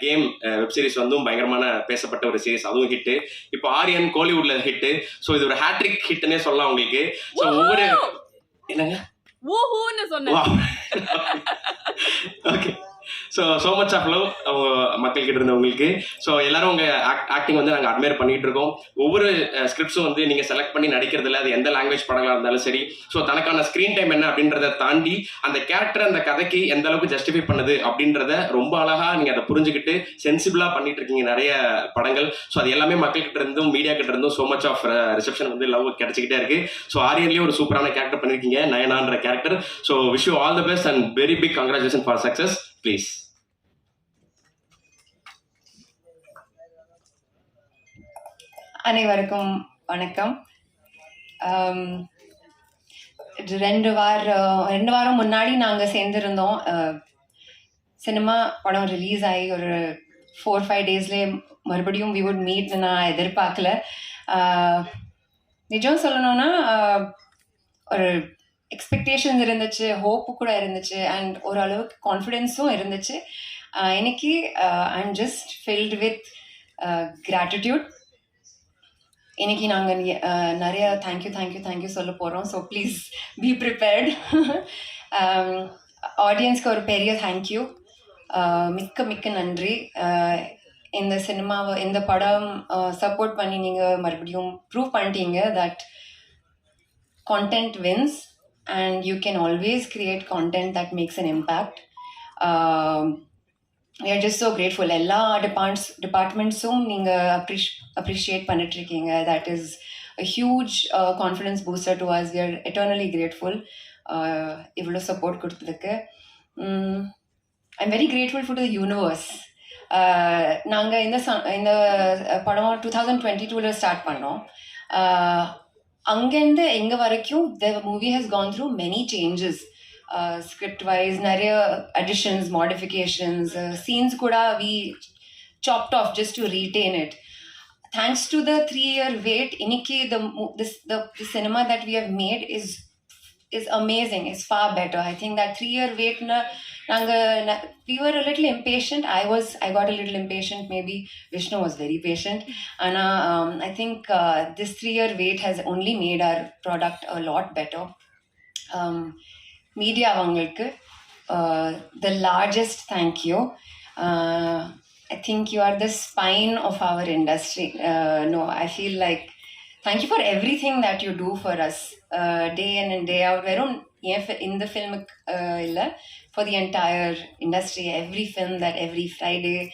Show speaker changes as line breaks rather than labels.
Game web series வந்து பயங்கரமான பேசப்பட்ட ஒரு சீரிஸ், அதுவும் ஹிட். இப்போ ஆரியன் கோலிவுட்ல ஹிட். ஸோ இது ஒரு ஹேட்ரிக் ஹிட்னே சொல்லலாம் உங்களுக்கு. ஸோ ஒவ்வொரு என்னங்க okay. So much of love மக்கள் கிட்ட இருந்தவங்களுக்கு. ஸோ எல்லாரும் உங்க ஆக்டிங் வந்து நாங்கள் அட்மையர் பண்ணிட்டு இருக்கோம். ஒவ்வொரு ஸ்கிரிப்ட்ஸும் வந்து நீங்க செலக்ட் பண்ணி நடிக்கிறதுல அது எந்த லாங்குவேஜ் படங்களா இருந்தாலும் சரி, ஸோ தனக்கான ஸ்கிரீன் டைம் என்ன அப்படின்றத தாண்டி அந்த கேரக்டர் அந்த கதைக்கு எந்த அளவுக்கு ஜஸ்டிஃபை பண்ணுது அப்படின்றத ரொம்ப அழகா நீங்க அதை புரிஞ்சுக்கிட்டு சென்சிபிளா பண்ணிட்டு இருக்கீங்க நிறைய படங்கள். ஸோ அது எல்லாமே மக்கள் கிட்ட இருந்தும் மீடியா கிட்ட இருந்தும் ஸோ மச் ஆஃப் ரிசெப்ஷன் வந்து லவ் கிடைச்சிக்கிட்டே இருக்கு. ஸோ ஆரியன்லயும் ஒரு சூப்பரான கேரக்டர் பண்ணிருக்கீங்க, நயனான்ற character. So wish you all the best and very big congratulation for success. Please.
அனைவருக்கும் வணக்கம். 2 வாரம் முன்னாடி நாங்கள் சேர்ந்துருந்தோம். சினிமா படம் ரிலீஸ் ஆகி ஒரு 4-5 டேஸ்லேயே மறுபடியும் வி வுட் மீட் நான் எதிர்பார்க்கல. நிஜம் சொல்லணும்னா ஒரு எக்ஸ்பெக்டேஷன்ஸ் இருந்துச்சு, ஹோப்பு கூட இருந்துச்சு, அண்ட் ஓரளவுக்கு கான்ஃபிடென்ஸும் இருந்துச்சு. இன்னைக்கு I am just filled with gratitude. இன்னைக்கு நாங்கள் நிறைய தேங்க்யூ சொல்ல போகிறோம். So please be prepared. ஆடியன்ஸ்க்கு ஒரு பெரிய தேங்க்யூ, மிக்க நன்றி. இந்த சினிமாவை, இந்த படம் சப்போர்ட் பண்ணி நீங்கள் மறுபடியும் ப்ரூவ் பண்ணிட்டீங்க that content wins and you can always create content that makes an impact. We are just so grateful. Ella departments neenga appreciate pannittirukeenga. That is a huge confidence booster to us. We are eternally grateful. Ivlo support kodutadukku. I'm very grateful for the universe. நாங்கள் இந்த படம் 2022 start பண்ணோம். அங்கேருந்து எங்கே வரைக்கும் the movie has gone through many changes. Script wise நிறைய additions, modifications, scenes கூட we chopped off just to retain it. Thanks to the 3-year wait, இன்னைக்கு the cinema that we have made is amazing, is far better. I think that 3-year wait we were a little impatient. I got a little impatient. Maybe Vishnu was very patient. And I think this 3-year wait has only made our product a lot better. Media vangalukku the largest thank you. I think you are the spine of our industry. No, I feel like thank you for everything that you do for us, day in and day out. Verum in the film illa, for the entire industry, every film that every Friday